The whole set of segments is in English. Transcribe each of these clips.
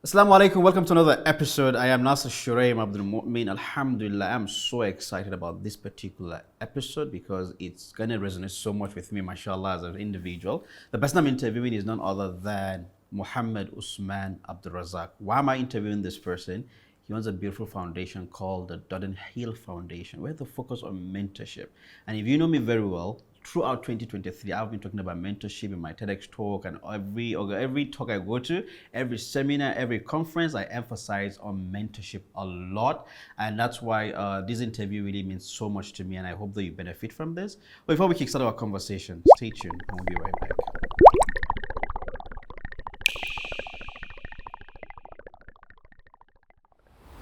Assalamu alaikum, welcome to another episode. I am Nasser Shuraim Abdul Alhamdulillah, I'm so excited about this particular episode because it's going to resonate so much with me, mashallah, as an individual. The person I'm interviewing is none other than Muhammad Usman Abdulrazak. Why am I interviewing this person? He owns a beautiful foundation called the Dodden Hill Foundation, where they focus on mentorship. And if you know me very well, throughout 2023, I've been talking about mentorship in my TEDx talk and every talk I go to, every seminar, every conference, I emphasize on mentorship a lot. And that's why this interview really means so much to me, and I hope that you benefit from this. But before we kickstart our conversation, stay tuned and we'll be right back.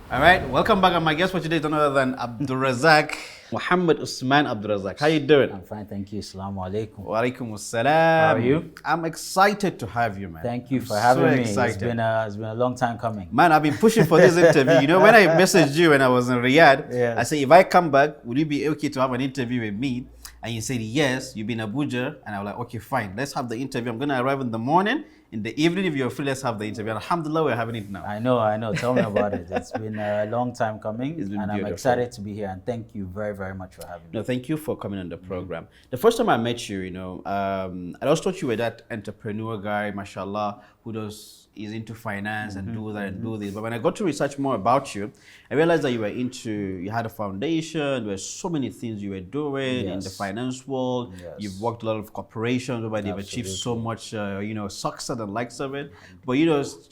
All right, welcome back. And my guest for today is none other than Abdulrazak, Muhammad Usman Abdulrazak. How you doing? I'm fine, thank you. Assalamu alaikum. Wa alaikum assalam. How are you? I'm excited to have you, man. Thank you for having me. Excited. It's been a long time coming. Man, I've been pushing for this interview. You know, when I messaged you when I was in Riyadh, Yes. I said, if I come back, would you be okay to have an interview with me? And you said, yes, you've been in Abuja. And I was like, okay, fine, let's have the interview. I'm going to arrive in the morning. In the evening, if you're free, let's have the interview. Alhamdulillah, we're having it now. I know. Tell me about it. It's been a long time coming, It's been and I'm beautiful. excited to be here. And thank you very, very much for having me. No, thank you for coming on the program. The first time I met you, I just thought you were that entrepreneur guy, mashallah, who is into finance and do that and do this. But when I got to research more about you, I realized that you had a foundation, there were so many things you were doing in the Yes. finance world. Yes. You've worked a lot of corporations where they've achieved so much, success and likes of it. But,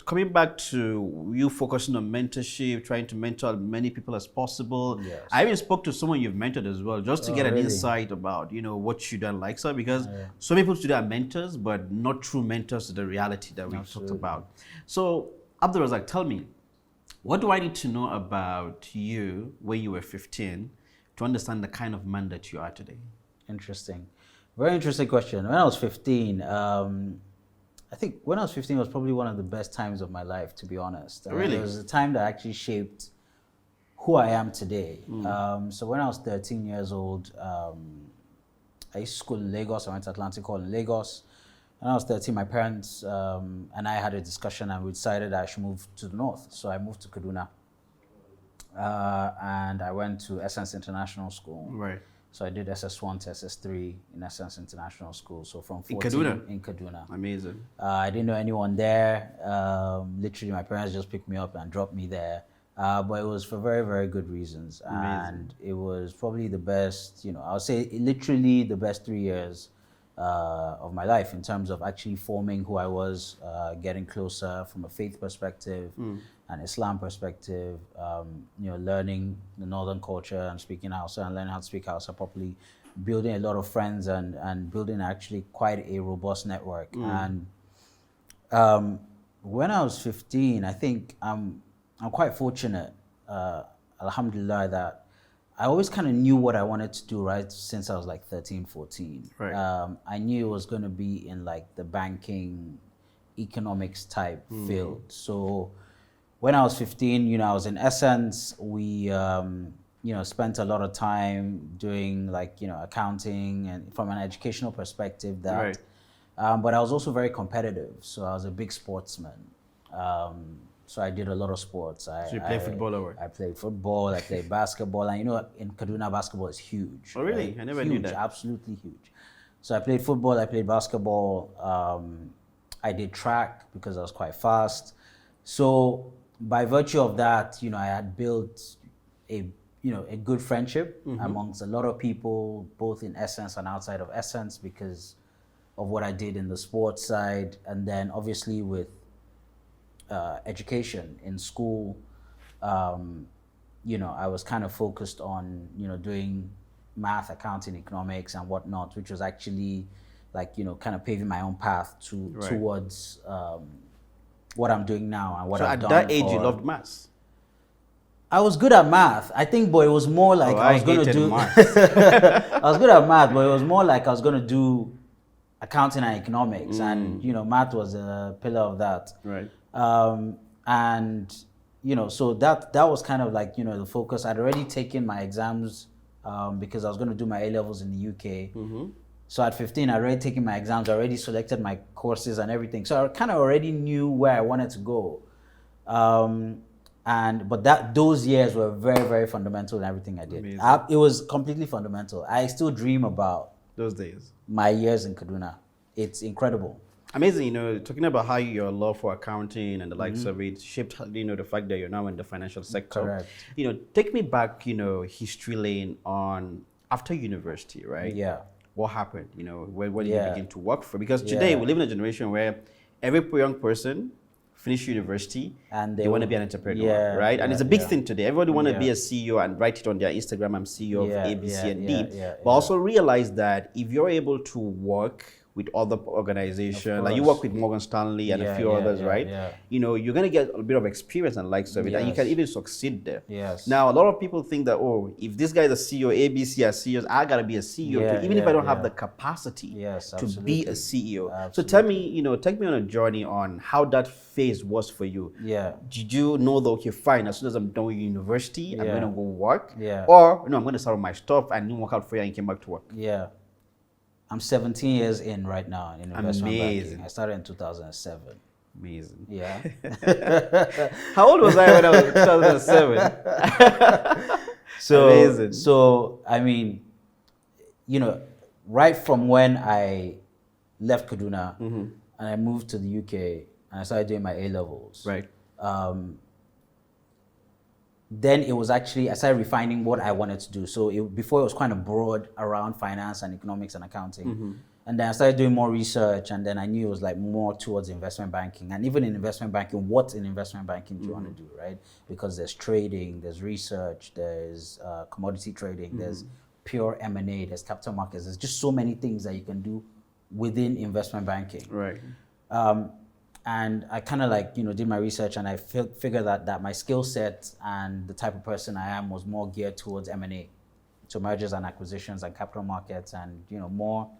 coming back to you focusing on mentorship, trying to mentor as many people as possible. Yes. I even spoke to someone you've mentored as well, just to get an really? insight about, what you done likes of, because some people today are mentors, but not true mentors to the reality that we talked about. So, Abdulrazak, tell me, what do I need to know about you when you were 15 to understand the kind of man that you are today? Interesting. Very interesting question. When I was 15, I think when I was 15 was probably one of the best times of my life, to be honest. Really? It was a time that actually shaped who I am today. So when I was 13 years old, I used to school in Lagos. I went to Atlantic Hall in Lagos. When I was 13, my parents and I had a discussion, and we decided I should move to the north. So I moved to Kaduna. And I went to Essence International School. Right. So I did SS1 to SS3 in Essence International School. So from 14 In Kaduna? Kaduna. Amazing. I didn't know anyone there. Literally, my parents just picked me up and dropped me there. But it was for very, very good reasons. Amazing. And it was probably the best, I would say literally the best 3 years of my life in terms of actually forming who I was, getting closer from a faith perspective, an Islam perspective, learning the northern culture and speaking Hausa and learning how to speak Hausa properly, building a lot of friends and building actually quite a robust network. And when I was 15, I think I'm quite fortunate, alhamdulillah, that I always kind of knew what I wanted to do, right, since I was like 13, 14. Right. I knew it was going to be in like the banking, economics type field. So when I was 15, I was in Essence. We, spent a lot of time doing like, accounting and from an educational perspective that. Right. But I was also very competitive. So I was a big sportsman. So I did a lot of sports. So you play football or what? I played football, I played basketball, and in Kaduna, basketball is huge. Oh, really? Right? I never huge, knew that. Absolutely huge. So I played football, I played basketball, I did track because I was quite fast. So by virtue of that, I had built a good friendship amongst a lot of people, both in Essence and outside of Essence, because of what I did in the sports side, and then obviously with education in school, I was kind of focused on, doing math, accounting, economics and whatnot, which was actually like, kind of paving my own path towards what I'm doing now and what So I've at done. that age, you loved maths? I was good at math, I think, but it was more like I was going to hated do. maths. I was good at math, but it was more like I was going to do accounting and economics, and math was a pillar of that. Right. And so that was kind of like the focus. I'd already taken my exams because I was going to do my A levels in the UK. So at 15, I'd already taken my exams, I already selected my courses and everything. So I kind of already knew where I wanted to go. But those years were very, very fundamental in everything I did. Amazing. It was completely fundamental. I still dream about Those days. my years in Kaduna. It's incredible. Amazing, talking about how your love for accounting and the likes of it shaped, the fact that you're now in the financial sector. Correct. Take me back, history lane on after university, right? Yeah. What happened? Where did you Yeah. begin to work for? Because today Yeah. we live in a generation where every young person finish university And they want to be an entrepreneur, Yeah, right? And yeah, it's a big yeah. thing today. Everybody want to Yeah. be a CEO and write it on their Instagram. I'm CEO Yeah, of ABC and D. yeah, But also realize that if you're able to work with other organizations, like you course. work with Morgan Stanley and a Yeah, few yeah, others, yeah, right? yeah. You're gonna get a bit of experience and likes of it, and you Yes. can even succeed there. Yes. Now, a lot of people think that, if this guy is a CEO, ABC are CEOs, I gotta be a CEO Yeah, too, even if yeah, I don't yeah. have the capacity Yes, to be a absolutely. CEO. So tell me, take me on a journey on how that phase was for you. Yeah. Did you know that, okay, fine, as soon as I'm done with university, I'm Yeah. gonna go work? Yeah. Or, I'm gonna start my stuff and didn't work out for you and came back to work? Yeah. I'm 17 years in right now in investment Amazing. banking. I started in 2007. Amazing. Yeah. How old was I when I was in 2007? Amazing. So I mean, right from when I left Kaduna and I moved to the UK and I started doing my A levels. Right. Then it was actually I started refining what I wanted to do. So before it was kind of broad around finance and economics and accounting. And then I started doing more research, and then I knew it was like more towards investment banking. And even in investment banking, what in investment banking do you want to do, right? Because there's trading, there's research, there's commodity trading, there's pure M&A, there's capital markets. There's just so many things that you can do within investment banking. Right. And I kind of did my research, and I figured that my skill set and the type of person I am was more geared towards M&A, so mergers and acquisitions and capital markets, and more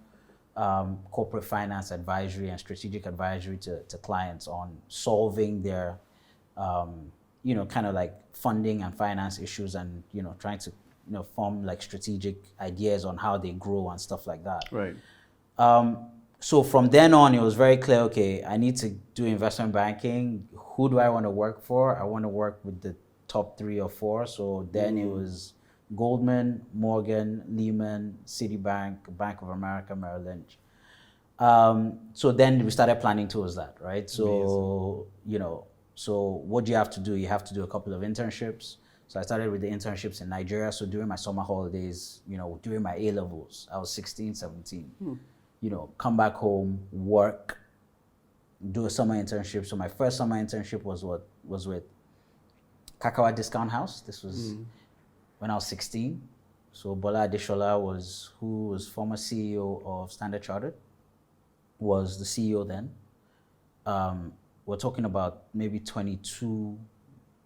corporate finance advisory and strategic advisory to clients on solving their, kind of like funding and finance issues, and trying to form like strategic ideas on how they grow and stuff like that. Right. So from then on, it was very clear, okay, I need to do investment banking. Who do I want to work for? I want to work with the top 3 or 4. So then it was Goldman, Morgan, Lehman, Citibank, Bank of America, Merrill Lynch. So then we started planning towards that, right? So, so what do you have to do? You have to do a couple of internships. So I started with the internships in Nigeria. So during my summer holidays, during my A levels, I was 16, 17. Come back home, work, do a summer internship. So my first summer internship was with Kakawa Discount House. This was when I was 16. So Bola Adeshola who was former CEO of Standard Chartered, was the CEO then. We're talking about maybe 22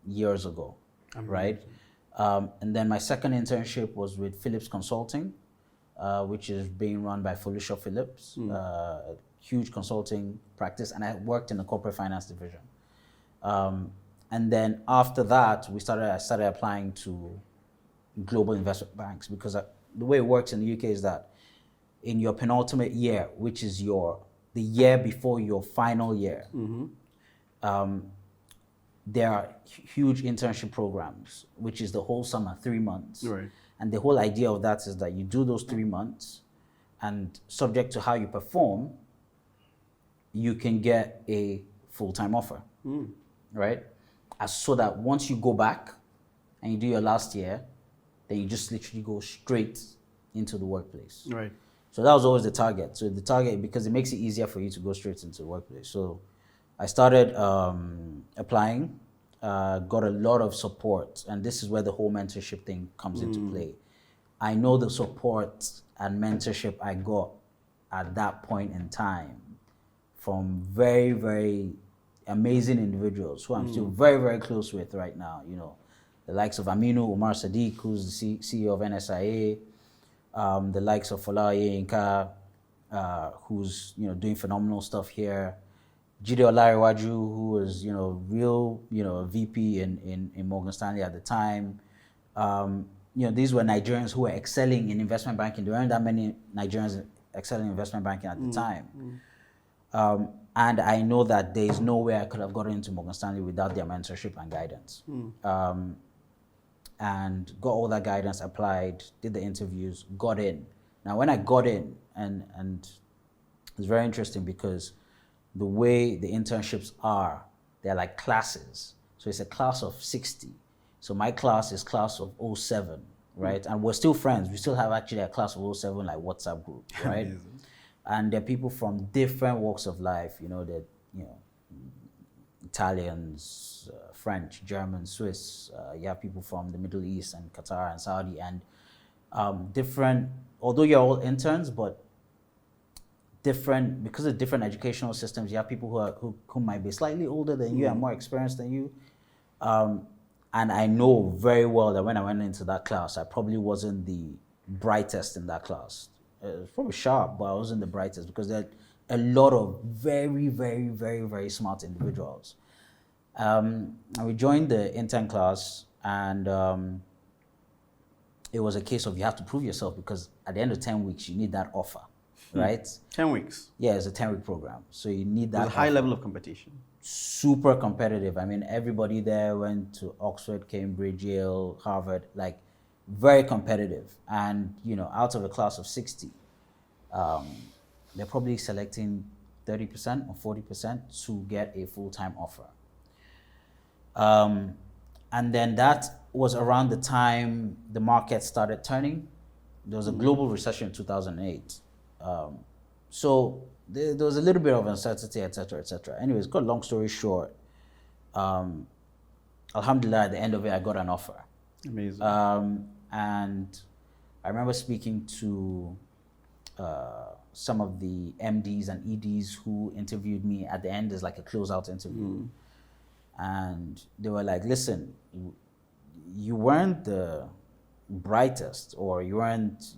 years ago, right? And then my second internship was with Phillips Consulting, which is being run by Felicia Phillips, a huge consulting practice, and I worked in the corporate finance division. And then after that, I started applying to global investment banks, because the way it works in the UK is that in your penultimate year, which is the year before your final year, there are huge internship programs, which is the whole summer, 3 months. Right. And the whole idea of that is that you do those 3 months, and subject to how you perform, you can get a full-time offer, right? So that once you go back and you do your last year, then you just literally go straight into the workplace. Right. So that was always the target. So the target, because it makes it easier for you to go straight into the workplace. So I started applying, got a lot of support, and this is where the whole mentorship thing comes into play. I know the support and mentorship I got at that point in time from very, very amazing individuals who I'm still very, very close with right now. The likes of Aminu Umar Sadiq, who's the CEO of NSIA, the likes of Folaye Yinka, who's doing phenomenal stuff here. Jide Olariwaju, who was real VP in Morgan Stanley at the time. These were Nigerians who were excelling in investment banking. There weren't that many Nigerians excelling in investment banking at the time. And I know that there is no way I could have gotten into Morgan Stanley without their mentorship and guidance. And got all that guidance, applied, did the interviews, got in. Now, when I got in, and it's very interesting because the way the internships are, they're like classes. So it's a class of 60. So my class is class of '07, right? And we're still friends. We still have actually a class of '07 like WhatsApp group, right? Amazing. And there are people from different walks of life, Italians, French, German, Swiss. You have people from the Middle East and Qatar and Saudi, and different, although you're all interns, but different, because of different educational systems, you have people who might be slightly older than you and more experienced than you. And I know very well that when I went into that class, I probably wasn't the brightest in that class. It was probably sharp, but I wasn't the brightest because there are a lot of very, very, very, very smart individuals. And we joined the intern class, and it was a case of you have to prove yourself because at the end of 10 weeks, you need that offer, right? 10 weeks. Yeah, it's a 10-week program. So you need that. There's a high level of competition. Super competitive. I mean, everybody there went to Oxford, Cambridge, Yale, Harvard, like very competitive. And, out of a class of 60, they're probably selecting 30% or 40% to get a full-time offer. And then that was around the time the market started turning. There was a global recession in 2008. So there was a little bit of uncertainty, et cetera, et cetera. Anyways, cut long story short, alhamdulillah, at the end of it, I got an offer. Amazing. And I remember speaking to some of the MDs and EDs who interviewed me. At the end, there's like a closeout interview. And they were like, listen, you weren't the brightest, or you weren't,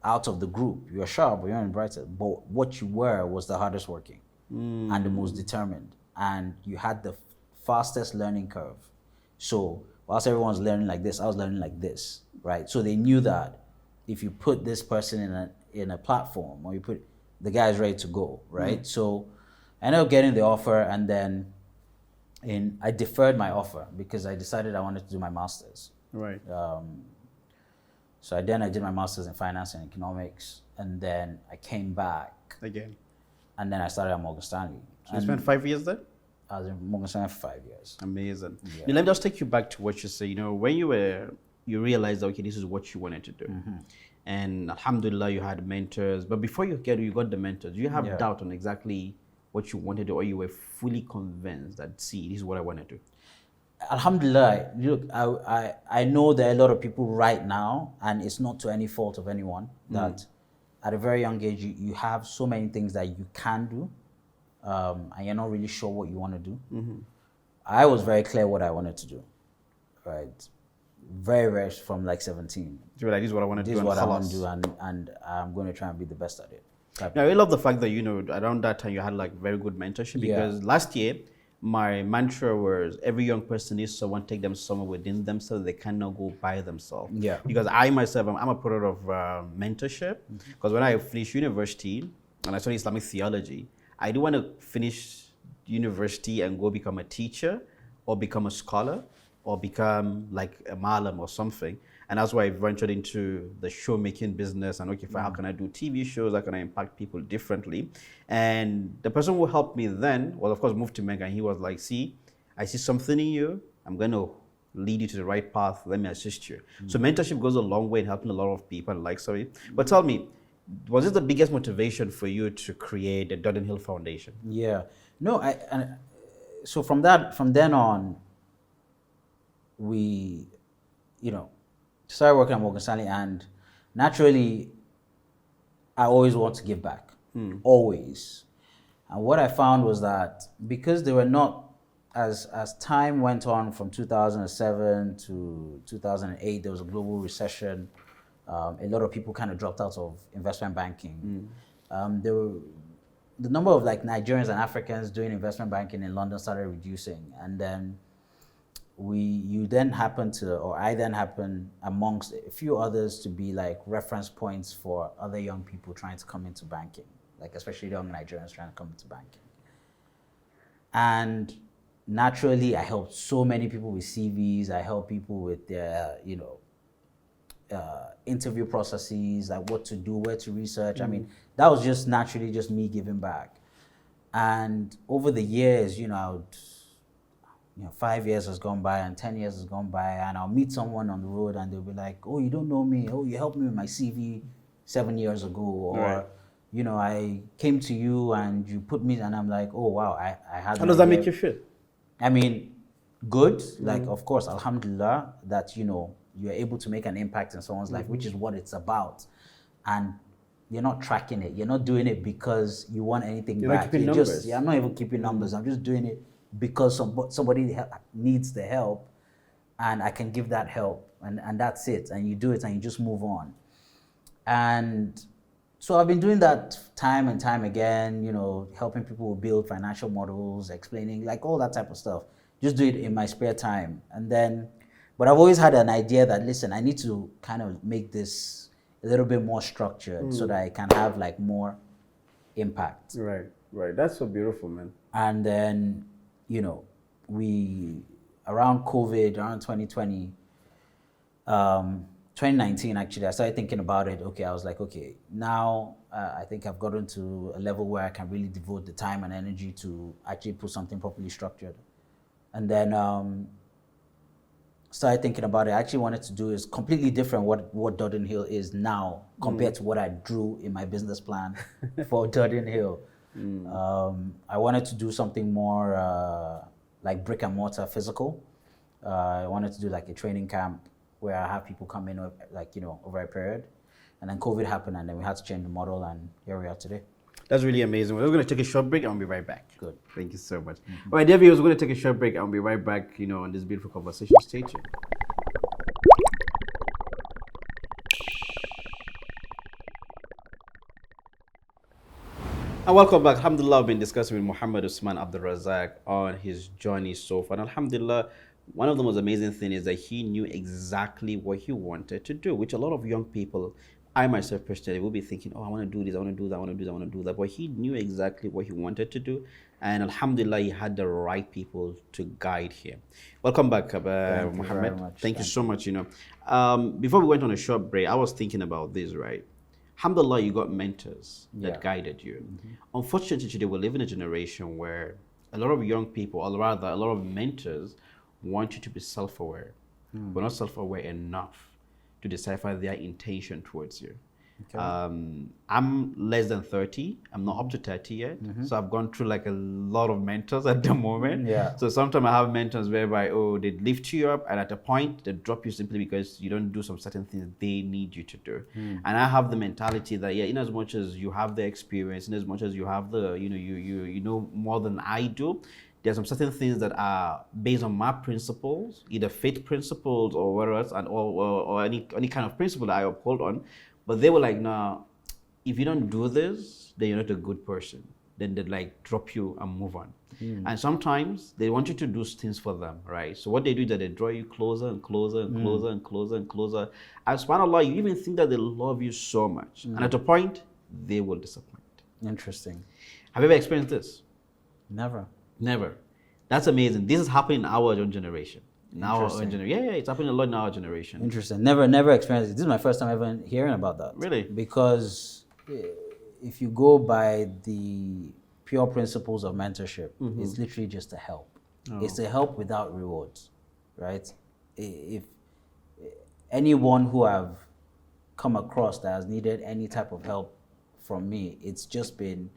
out of the group. You're sharp, but you weren't the brightest. But what you were was the hardest working and the most determined. And you had the fastest learning curve. So whilst everyone's learning like this, I was learning like this, right? So they knew that if you put this person in a platform, or you put, the guy's ready to go, right? So I ended up getting the offer, and then I deferred my offer because I decided I wanted to do my master's. Right. So I did my master's in finance and economics, and then I came back Again. and then I started at Morgan Stanley. So you spent 5 years there? I was in Morgan Stanley for 5 years. Amazing. Yeah. Now, let me just take you back to what you say. When you realized, okay, this is what you wanted to do. And alhamdulillah, you had mentors. But before you got the mentors, do you have doubt on exactly what you wanted to do, or you were fully convinced that, see, this is what I want to do? Alhamdulillah, look, I know there are a lot of people right now, and it's not to any fault of anyone, that at a very young age, you have so many things that you can do, and you're not really sure what you want to do. I was very clear what I wanted to do, right? Very, very, from like 17. So you're like, this is what I want to do. This is what I want to do, and I'm going to try and be the best at it. Now, I really love the fact that, around that time you had like very good mentorship, because last year, my mantra was every young person needs someone take them somewhere within themselves they cannot go by themselves. Yeah. Because I myself, I'm a product of mentorship. Because when I finished university and I studied Islamic theology, I didn't want to finish university and go become a teacher or become a scholar or become like a malam or something. And that's why I ventured into the show making business and how can I do TV shows? How can I impact people differently? And the person who helped me then was, of course, moved to Mega, and he was like, see, I see something in you. I'm going to lead you to the right path. Let me assist you. So mentorship goes a long way in helping a lot of people and like so. But tell me, was it the biggest motivation for you to create the Durden Hill Foundation? Yeah. No, so from then on, we, started working at Morgan Stanley, and naturally, I always want to give back, always. And what I found was that because they were not, as time went on from 2007 to 2008, there was a global recession. A lot of people kind of dropped out of investment banking. The number of like Nigerians and Africans doing investment banking in London started reducing, and then I then happen amongst a few others to be like reference points for other young people trying to come into banking. like especially young Nigerians trying to come into banking. And naturally, I helped so many people with CVs. I help people with their, interview processes, like what to do, where to research. I mean, that was just naturally just me giving back. And over the years, 5 years has gone by and 10 years has gone by, and I'll meet someone on the road and they'll be like, "Oh, you don't know me. Oh, you helped me with my CV 7 years ago," or Right. I came to you and you put me, and I'm like, "Oh wow, I had." How does that make you feel? I mean, good. Like, of course, Alhamdulillah, that you're able to make an impact in someone's life, which is what it's about. And you're not tracking it. You're not doing it because you want anything You're not back. keeping You're numbers. just, I'm not even keeping numbers. I'm just doing it because somebody needs the help, and I can give that help, and that's it. And you do it, and you just move on. And so I've been doing that time and time again, helping people build financial models, explaining, like all that type of stuff. Just do it in my spare time. And then, but I've always had an idea that, listen, I need to kind of make this a little bit more structured so that I can have like more impact. Right. That's so beautiful, man. And then, we, around COVID, around 2020, 2019 actually, I started thinking about it. Okay, I was like, okay, now I think I've gotten to a level where I can really devote the time and energy to actually put something properly structured. And then started thinking about it. I actually wanted to do is completely different what Durden Hill is now compared to what I drew in my business plan for Durden Hill. I wanted to do something more like brick and mortar physical. I wanted to do like a training camp where I have people come in over a period. And then COVID happened, and then we had to change the model, and here we are today. That's really amazing. We're going to take a short break and we'll be right back. Good. Thank you so much. All right, dear viewers, we're going to take a short break and we'll be right back, on this beautiful conversation. Stay tuned. And welcome back. Alhamdulillah, I've been discussing with Muhammad Usman Abdulrazak on his journey so far. And Alhamdulillah, one of the most amazing things is that he knew exactly what he wanted to do, which a lot of young people, I myself personally, will be thinking, oh, I want to do this, I want to do that, I want to do that, I want to do that. But he knew exactly what he wanted to do. And Alhamdulillah, he had the right people to guide him. Welcome back, Muhammad. Thank you so much. Before we went on a short break, I was thinking about this, right? Alhamdulillah, you got mentors that guided you. Unfortunately, today we live in a generation where a lot of young people, or rather a lot of mentors, want you to be self-aware, but not self-aware enough to decipher their intention towards you. Okay. I'm less than 30. I'm not up to 30 yet. So I've gone through like a lot of mentors at the moment. Yeah. So sometimes I have mentors whereby, they lift you up, and at a point they drop you simply because you don't do some certain things they need you to do. And I have the mentality that, in as much as you have the experience, in as much as you have the, you know more than I do, there's some certain things that are based on my principles, either faith principles or whatever else, or any kind of principle that I uphold on. But they were like, nah, if you don't do this, then you're not a good person. Then they'd like drop you and move on. And sometimes they want you to do things for them, right? So what they do is that they draw you closer and closer and closer and closer and closer. And subhanAllah, you even think that they love you so much. And at a point, they will disappoint. Interesting. Have you ever experienced this? Never. Never. That's amazing. This is happening in our own generation. It's happening a lot in our generation. Interesting. Never experienced it. This is my first time ever hearing about that. Really? Because if you go by the pure principles of mentorship, it's literally just a help. It's a help without rewards, right? If anyone who I've come across that has needed any type of help from me, it's just been,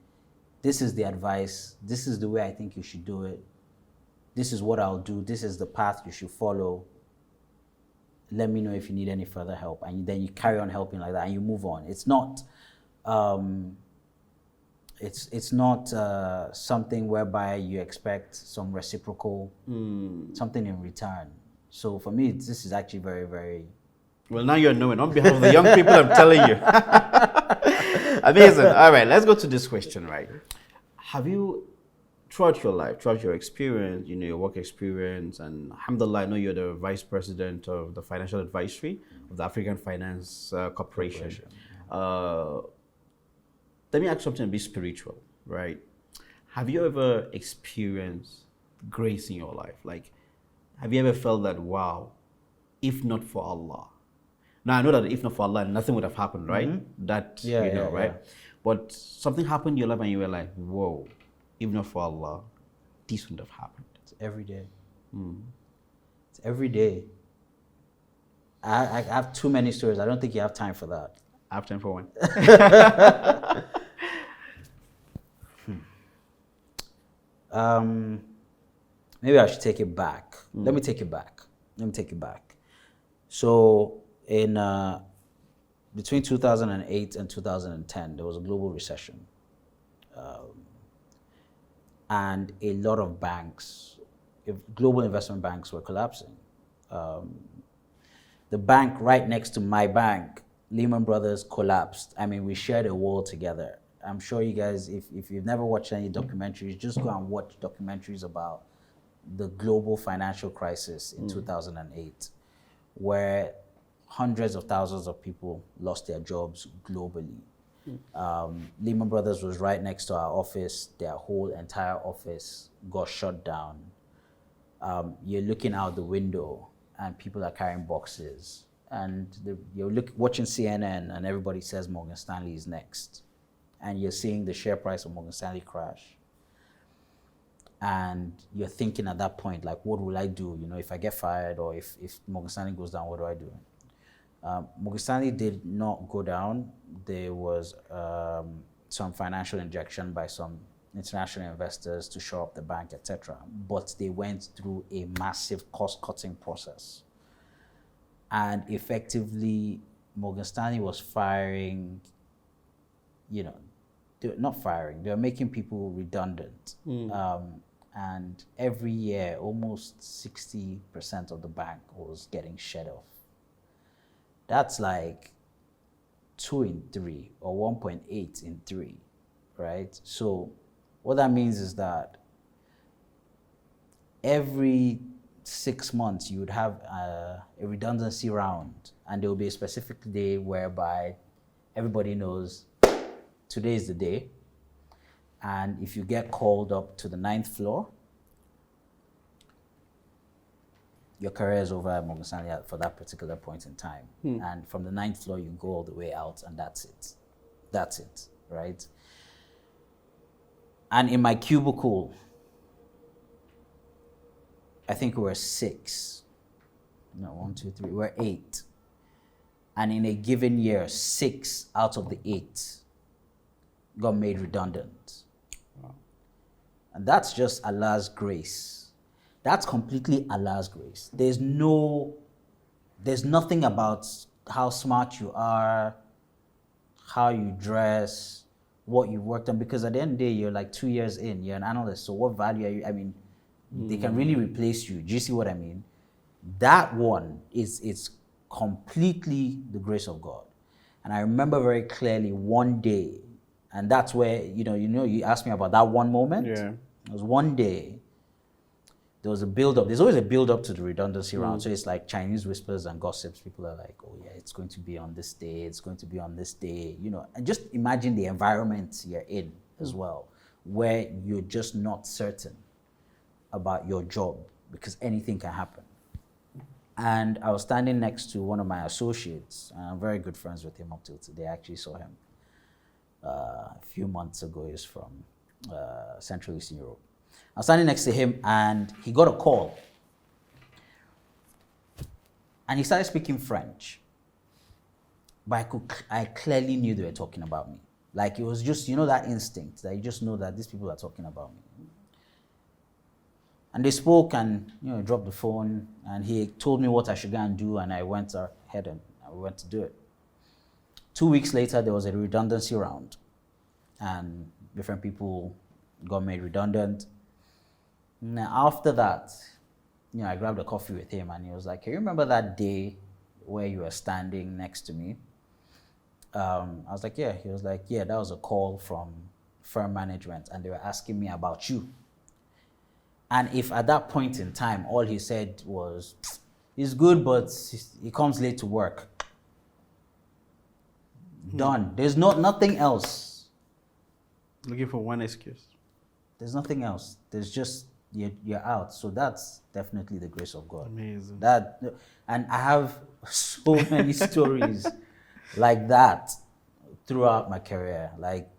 this is the advice, this is the way I think you should do it, this is what I'll do, this is the path you should follow. Let me know if you need any further help. And then you carry on helping like that and you move on. It's not something whereby you expect some reciprocal, something in return. So for me, this is actually very, very... Well, now you're knowing. On behalf of the young people, I'm telling you. Amazing. All right, let's go to this question, right? Have you, throughout your life, throughout your experience, your work experience, and alhamdulillah, I know you're the vice president of the financial advisory of the African Finance Corporation. let me ask something a bit spiritual, right? Have you ever experienced grace in your life? Like, have you ever felt that, wow, if not for Allah? Now, I know that if not for Allah, nothing would have happened, right? That, Yeah, you know, yeah, right? yeah. But something happened in your life and you were like, whoa, if not for Allah, this wouldn't have happened. It's every day. It's every day. I have too many stories. I don't think you have time for that. I have time for one. Maybe I should take it back. Let me take it back. So in between 2008 and 2010, there was a global recession. And a lot of banks, global investment banks were collapsing. The bank right next to my bank, Lehman Brothers, collapsed. I mean, we shared a wall together. I'm sure you guys, if you've never watched any documentaries, just go and watch documentaries about the global financial crisis in 2008, where hundreds of thousands of people lost their jobs globally. Lehman Brothers was right next to our office. Their whole entire office got shut down. You're looking out the window and people are carrying boxes. And you're watching CNN and everybody says Morgan Stanley is next. And you're seeing the share price of Morgan Stanley crash. And you're thinking at that point, like, what will I do? You know, if I get fired or if Morgan Stanley goes down, what do I do? Morgan Stanley did not go down. There was some financial injection by some international investors to shore up the bank, etc. But they went through a massive cost-cutting process. And effectively, Morgan Stanley was firing, you know, they were making people redundant. And every year, almost 60% of the bank was getting shed off. That's like 2 in 3 or 1.8 in 3, right? So what that means is that every 6 months you would have a redundancy round, and there will be a specific day whereby everybody knows today is the day. And if you get called up to the 9th floor, your career is over at Morgan Stanley for that particular point in time. And from the 9th floor, you go all the way out, and that's it. That's it, right? And in my cubicle, I think we were 6. No, 1, 2, 3. We're 8. And in a given year, 6 out of the 8 got made redundant. Wow. And that's just Allah's grace. That's completely Allah's grace. There's nothing about how smart you are, how you dress, what you worked on, because at the end of the day, you're like 2 years in, you're an analyst, so what value are you? I mean, they can really replace you. Do you see what I mean? That one is completely the grace of God. And I remember very clearly one day, and that's where, you asked me about that one moment. Yeah. It was one day, there was a build-up. There's always a build-up to the redundancy round. So it's like Chinese whispers and gossips. People are like, oh yeah, it's going to be on this day, it's going to be on this day, and just imagine the environment you're in as well, where you're just not certain about your job because anything can happen. And I was standing next to one of my associates, and I'm very good friends with him up till today. I actually saw him a few months ago. He's from Central Eastern Europe. I was standing next to him, and he got a call. And he started speaking French. But I clearly knew they were talking about me. Like, it was just, that instinct that you just know that these people are talking about me. And they spoke and, dropped the phone, and he told me what I should go and do, and I went ahead and we went to do it. 2 weeks later, there was a redundancy round, and different people got made redundant. Now, after that, I grabbed a coffee with him, and he was like, "Can you remember that day where you were standing next to me?" I was like, "Yeah." He was like, "Yeah, that was a call from firm management, and they were asking me about you." And if at that point in time, all he said was, "He's good, but he comes late to work." Done. There's nothing else. Looking for one excuse. There's nothing else. There's just you're out. So that's definitely the grace of God. Amazing. And I have so many stories like that throughout my career. Like,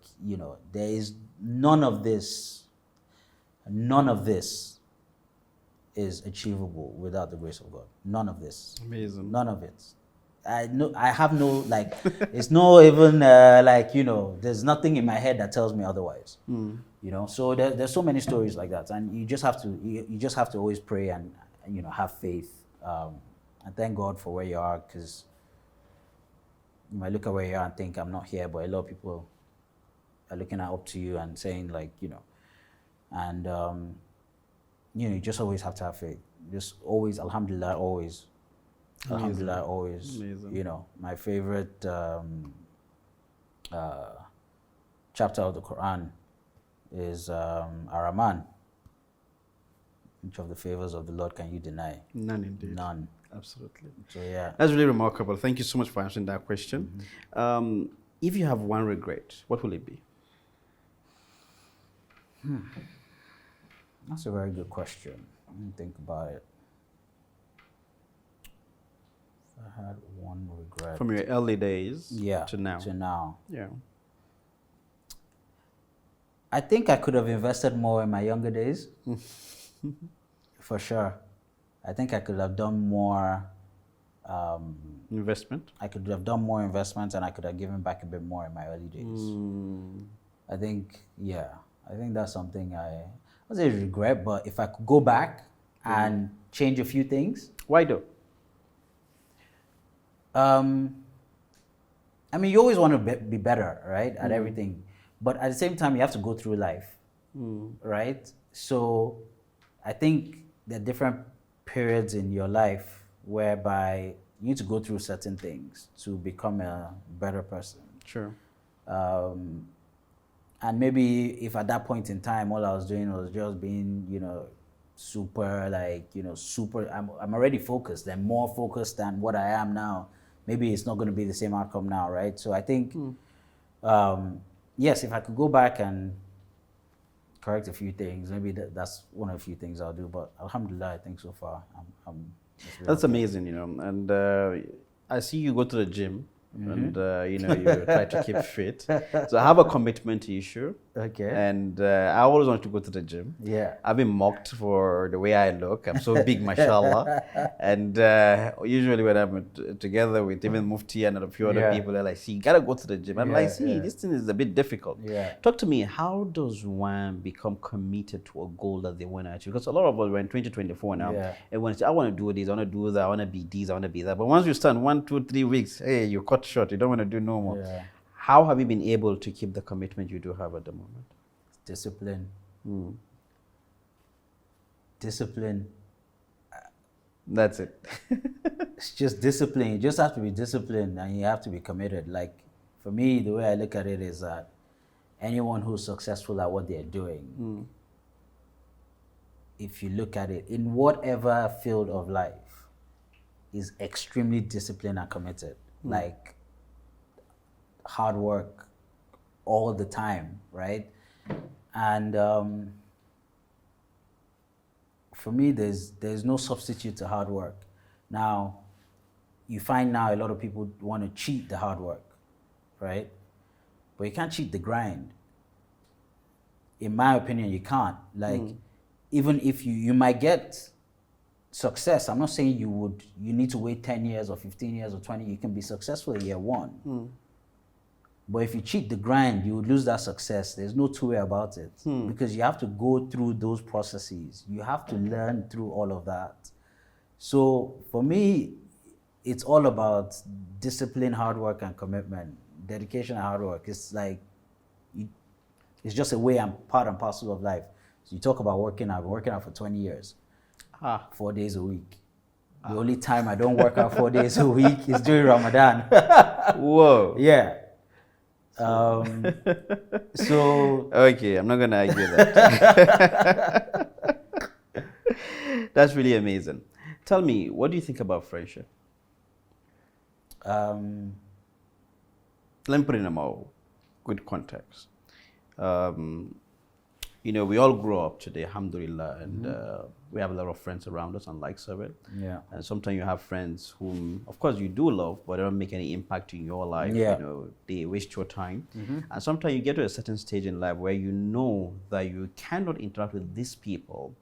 there is none of this is achievable without the grace of God. None of this. Amazing. None of it. I have no, like, it's no even, there's nothing in my head that tells me otherwise. So there's so many stories like that. And you just have to always pray and have faith. And thank God for where you are, because you might look at where you are and think, I'm not here, but a lot of people are looking up to you and saying, like, and, you just always have to have faith. Just always, alhamdulillah, always. Amazing. Alhamdulillah, always. Amazing. My favorite chapter of the Quran is Ar-Rahman. Which of the favors of the Lord can you deny? None indeed. None. Absolutely. So yeah. That's really remarkable. Thank you so much for answering that question. If you have one regret, what will it be? That's a very good question. Let me think about it. If I had one regret. From your early days to now. To now. Yeah. I think I could have invested more in my younger days. For sure. I think I could have done more Investment? I could have done more investments, and I could have given back a bit more in my early days. I think that's something I would say regret, but if I could go back and change a few things. Why though? You always want to be better, right, at everything. But at the same time, you have to go through life, right? So I think there are different periods in your life whereby you need to go through certain things to become a better person. Sure. And maybe if at that point in time, all I was doing was just being, super, I'm already focused and more focused than what I am now. Maybe it's not going to be the same outcome now, right? So I think, yes, if I could go back and correct a few things, maybe that's one of the few things I'll do. But alhamdulillah, I think so far, That's amazing, And I see you go to the gym. And you try to keep fit. So I have a commitment issue. Okay. And I always want to go to the gym. Yeah. I've been mocked for the way I look. I'm so big, mashallah. And usually when I'm together with even Mufti and a few other people, they're like, "See, you gotta go to the gym." I'm like, "See, this thing is a bit difficult." Yeah. Talk to me. How does one become committed to a goal that they want to achieve? Because a lot of us, we're in 2024 now. Yeah. Everyone says, "I want to do this, I want to do that, I want to be this, I want to be that." But once you stand 1, 2, 3 weeks, hey, you're cut short. You don't want to do no more. Yeah. How have you been able to keep the commitment you do have at the moment? Discipline. Discipline. That's it. It's just discipline. You just have to be disciplined, and you have to be committed. Like, for me, the way I look at it is that anyone who's successful at what they're doing, if you look at it in whatever field of life, is extremely disciplined and committed. Like, hard work all the time, right? And for me, there's no substitute to hard work. Now, you find now a lot of people want to cheat the hard work, right? But you can't cheat the grind. In my opinion, you can't. Like, even if you might get success, I'm not saying you need to wait 10 years or 15 years or 20. You can be successful in year 1. But if you cheat the grind, you would lose that success. There's no two way about it. Because you have to go through those processes. You have to learn through all of that. So for me, it's all about discipline, hard work, and commitment. Dedication and hard work. It's like, it's just a way and part and parcel of life. So you talk about working out. I've been working out for 20 years. 4 days a week. The only time I don't work out 4 days a week is during Ramadan. Whoa. Yeah. So okay, I'm not gonna argue that. That's really amazing. Tell me, what do you think about friendship? Let me put it in a more good context. Um, we all grow up today, alhamdulillah, and we have a lot of friends around us and likes of it. Yeah. And sometimes you have friends whom, of course, you do love, but they don't make any impact in your life. Yeah. They waste your time. And sometimes you get to a certain stage in life where you know that you cannot interact with these people,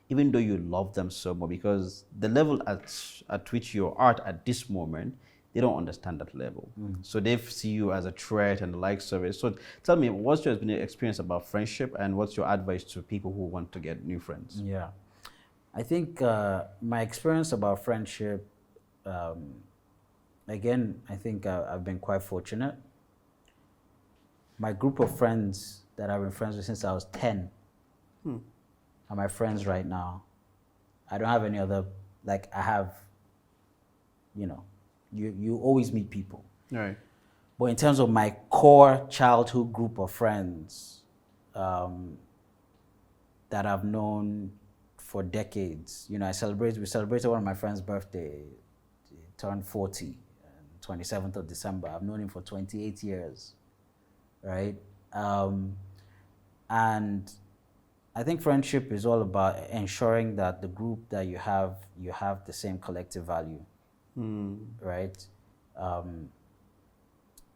even though you love them so much, because the level at which you're at this moment, they don't understand that level. So they see you as a threat and the likes of it. So tell me, what's your experience about friendship, and what's your advice to people who want to get new friends? Yeah. I think my experience about friendship, again, I think I've been quite fortunate. My group of friends that I've been friends with since I was 10 are my friends right now. I don't have any other, like I have, you always meet people. Right. But in terms of my core childhood group of friends that I've known for decades, we celebrated one of my friend's birthday. He turned 40 on 27th of December. I've known him for 28 years, right? And I think friendship is all about ensuring that the group that you have the same collective value, right?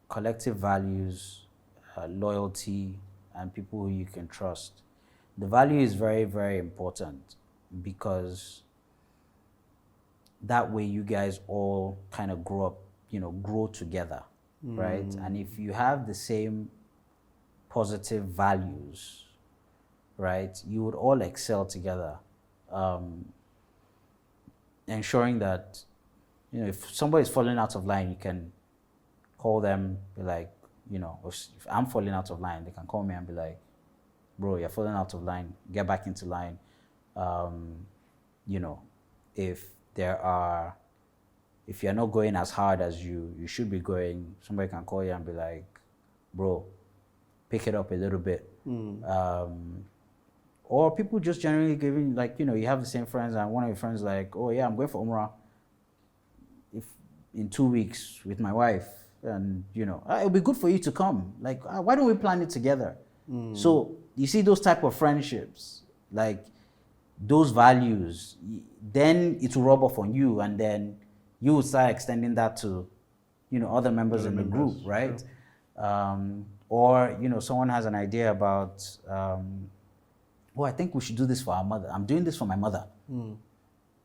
Collective values, loyalty, and people who you can trust. The value is very, very important, because that way you guys all kind of grow up, grow together, right? And if you have the same positive values, right, you would all excel together, ensuring that, if somebody's falling out of line, you can call them, be like, if I'm falling out of line, they can call me and be like, bro, you're falling out of line, get back into line. If you're not going as hard as you should be going, somebody can call you and be like, bro, pick it up a little bit. Or people just generally giving, like, you have the same friends, and one of your friends like, oh yeah, I'm going for Umrah in 2 weeks with my wife, and it'll be good for you to come. Like, why don't we plan it together? So you see those type of friendships, like those values, then it will rub off on you, and then you will start extending that to other members in the group, right? Sure. Or someone has an idea about, I think we should do this for our mother. I'm doing this for my mother,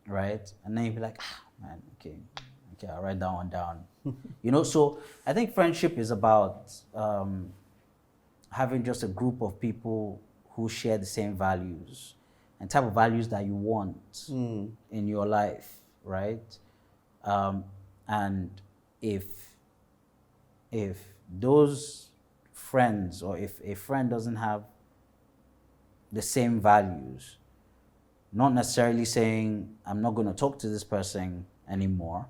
right? And then you'll be like, man, okay, I'll write that one down. So I think friendship is about having just a group of people who share the same values and type of values that you want in your life, right? And if those friends, or if a friend doesn't have the same values, not necessarily saying I'm not going to talk to this person anymore,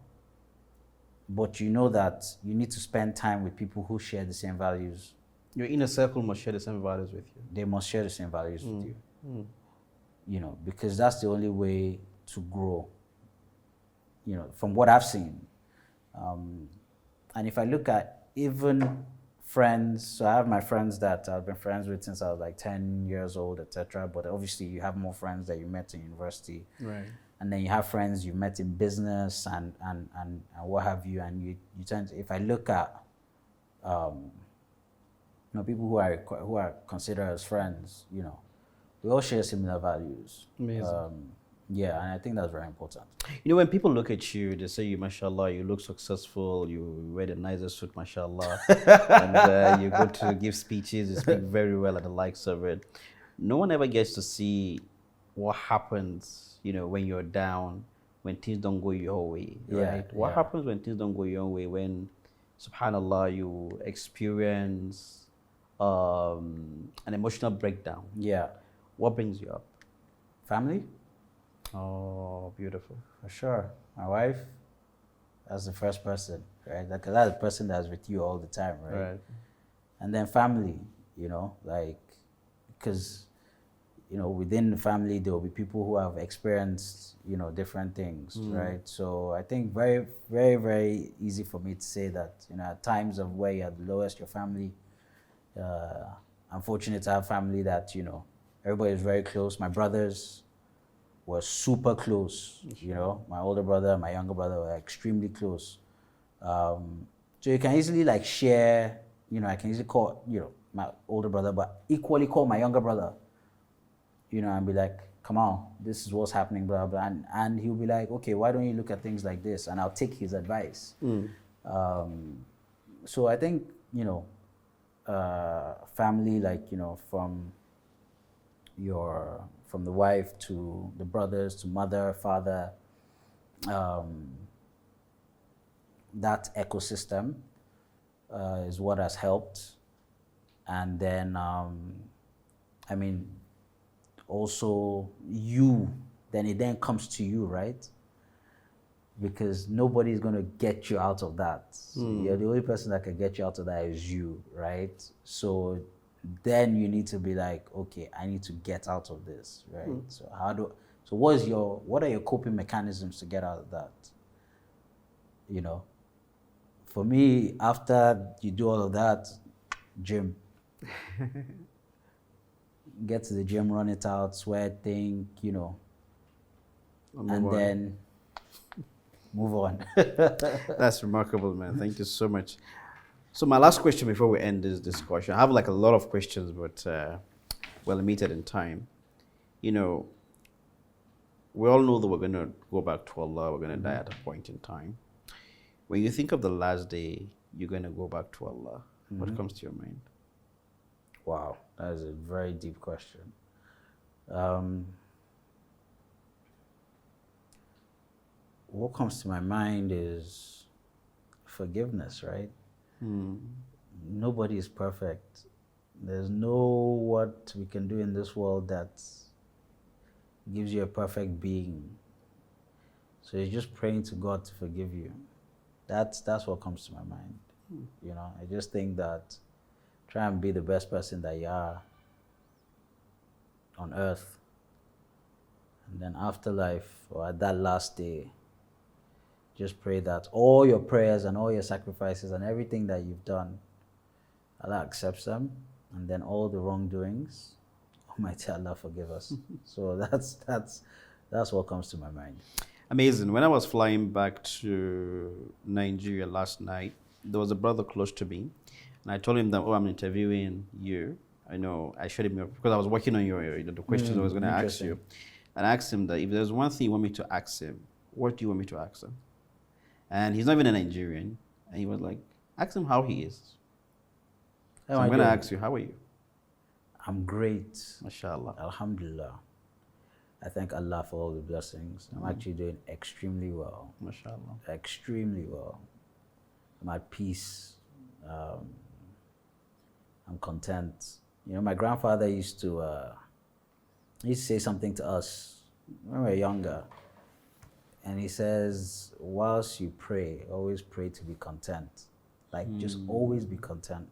but that you need to spend time with people who share the same values. Your inner circle must share the same values with you. They must share the same values with you. Because that's the only way to grow, from what I've seen. And if I look at even friends, so I have my friends that I've been friends with since I was like 10 years old, etc. But obviously you have more friends that you met in university. Right. And then you have friends you met in business and what have you. And you tend to, if I look at, people who are considered as friends, we all share similar values. Amazing. Yeah, and I think that's very important. When people look at you, they say, mashallah, you look successful, you wear the nicest suit, mashallah, and you go to give speeches, you speak very well and the likes of it. No one ever gets to see what happens, when you're down, when things don't go your way, right? Yeah, what happens when things don't go your way, when, subhanallah, you experience an emotional breakdown? Yeah. What brings you up? Family. Oh, beautiful. For sure. My wife, that's the first person, right? Because that's the person that's with you all the time, right? And then family, because, within the family, there will be people who have experienced, different things, right? So I think very, very, very easy for me to say that, at times of where you're the lowest, your family I'm fortunate to have family that, everybody is very close. My brothers were super close, My older brother and my younger brother were extremely close. So you can easily like share, I can easily call, my older brother, but equally call my younger brother, and be like, come on, this is what's happening, blah, blah. And he'll be like, okay, why don't you look at things like this? And I'll take his advice. So I think, family, like, from the wife to the brothers to mother, father, that ecosystem is what has helped. And then, also then it then comes to you, right? Because nobody's going to get you out of that. You're the only person that can get you out of that is you, right? So then you need to be like, okay, I need to get out of this, right? So what are your coping mechanisms to get out of that? For me, after you do all of that, gym. Get to the gym, run it out, sweat, think, and then move on. That's remarkable, man. Thank you so much. So my last question before we end this discussion, I have like a lot of questions, but we're limited in time. We all know that we're going to go back to Allah, we're going to die at a point in time. When you think of the last day, you're going to go back to Allah, what comes to your mind? Wow, that is a very deep question. What comes to my mind is forgiveness, right? Nobody is perfect. There's no what we can do in this world that gives you a perfect being. So you're just praying to God to forgive you. That's what comes to my mind. I just think that try and be the best person that you are on earth. And then afterlife, or at that last day, just pray that all your prayers and all your sacrifices and everything that you've done, Allah accepts them. And then all the wrongdoings, Almighty Allah forgive us. So that's what comes to my mind. Amazing. When I was flying back to Nigeria last night, there was a brother close to me. And I told him that, I'm interviewing you. I showed him because I was working on the questions I was going to ask you. And I asked him that if there's one thing you want me to ask him, what do you want me to ask him? And he's not even a Nigerian. And he was like, ask him how he is. So I'm going to ask you, how are you? I'm great. MashaAllah. Alhamdulillah. I thank Allah for all the blessings. I'm actually doing extremely well. MashaAllah. Extremely well. I'm at peace. I'm content. My grandfather used to say something to us when we were younger. And he says, whilst you pray, always pray to be content. Like, just always be content.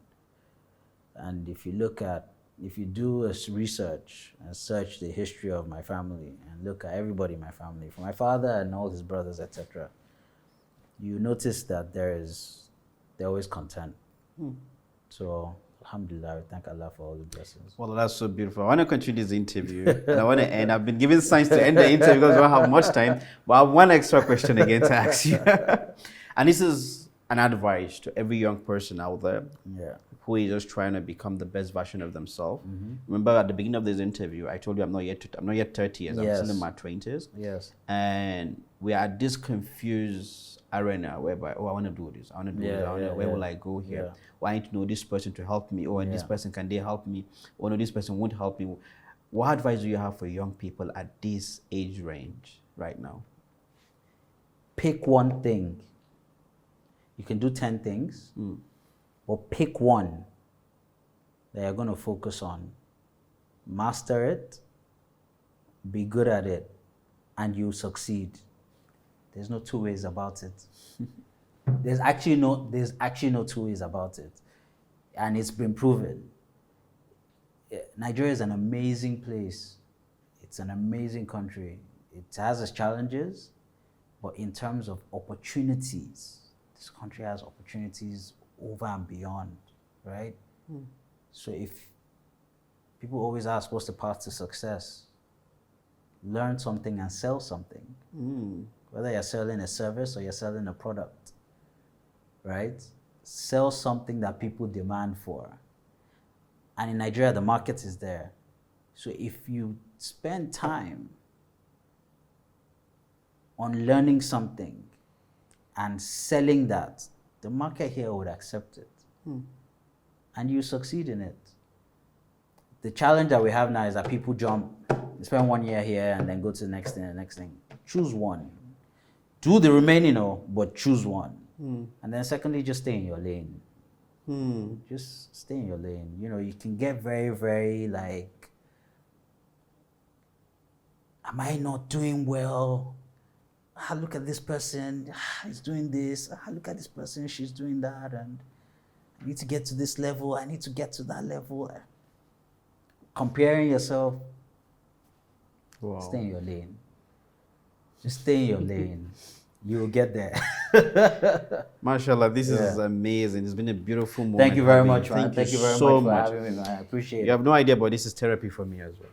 And if you do a research and search the history of my family and look at everybody in my family, from my father and all his brothers, etc., you notice that they're always content. So, alhamdulillah, I thank Allah for all the blessings. Well, that's so beautiful. I want to continue this interview. And I want to end. I've been given signs to end the interview because we don't have much time. But I have one extra question again to ask you. And this is an advice to every young person out there who is just trying to become the best version of themselves. Remember at the beginning of this interview, I told you I'm not yet 30 years. I'm still in my 20s. Yes. And we are at this confused arena whereby, I want to do this. I want to do this. Where will I go here? I need to know this person to help me. Or this person, can they help me? Or no, this person won't help me. What advice do you have for young people at this age range right now? Pick one thing. You can do 10 things, but pick one that you're going to focus on. Master it, be good at it, and you'll succeed. There's no two ways about it. There's actually no two ways about it. And it's been proven. Nigeria is an amazing place. It's an amazing country. It has its challenges, but in terms of opportunities, this country has opportunities over and beyond, right? So if People always ask, what's the path to success? Learn something and sell something. Whether you're selling a service or you're selling a product, right? Sell something that people demand for. And in Nigeria, the market is there. So if you spend time on learning something and selling that, the market here would accept it. And you succeed in it. The challenge that we have now is that people jump, spend 1 year here and then go to the next thing, the next thing. Choose one. Do the remaining, but choose one. And then secondly, just stay in your lane. Just stay in your lane. You know, you can get very, very like, am I not doing well? Look at this person, he's doing this. Look at this person, she's doing that. And I need to get to this level, I need to get to that level. Comparing yourself, stay in your lane. Just stay in your lane. You will get there. MashaAllah, this is amazing. It's been a beautiful moment. Thank you very much, man. Thank you very so much for having me, man. I appreciate it. You have no idea, but this is therapy for me as well.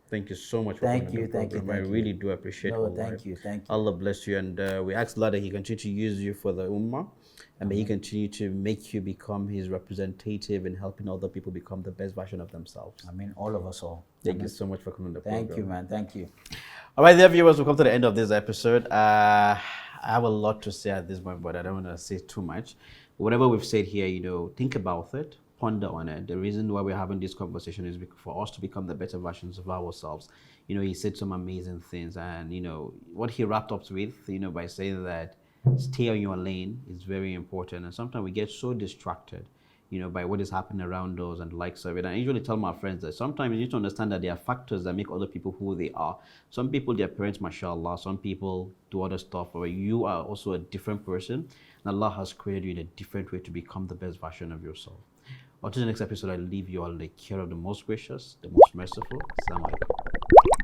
Thank you so much for Thank coming you, on the program. I really do appreciate it. Thank you. Allah bless you, and we ask Allah that He continue to use you for the Ummah, and may He continue to make you become His representative in helping other people become the best version of themselves. I mean, all of us all. Thank you so much for coming on the program. Thank you, man. Thank you. All right, there, viewers, we'll come to the end of this episode. I have a lot to say at this point, but I don't want to say too much. Whatever we've said here, think about it, ponder on it. The reason why we're having this conversation is for us to become the better versions of ourselves. He said some amazing things, and what he wrapped up with, by saying that stay on your lane is very important. And sometimes we get so distracted, by what is happening around us and the likes of it. And I usually tell my friends that sometimes you need to understand that there are factors that make other people who they are. Some people, their parents, mashallah, some people do other stuff, but you are also a different person. And Allah has created you in a different way to become the best version of yourself. Until the next episode, I leave you all in the care of the most gracious, the most merciful. Assalamu alaikum.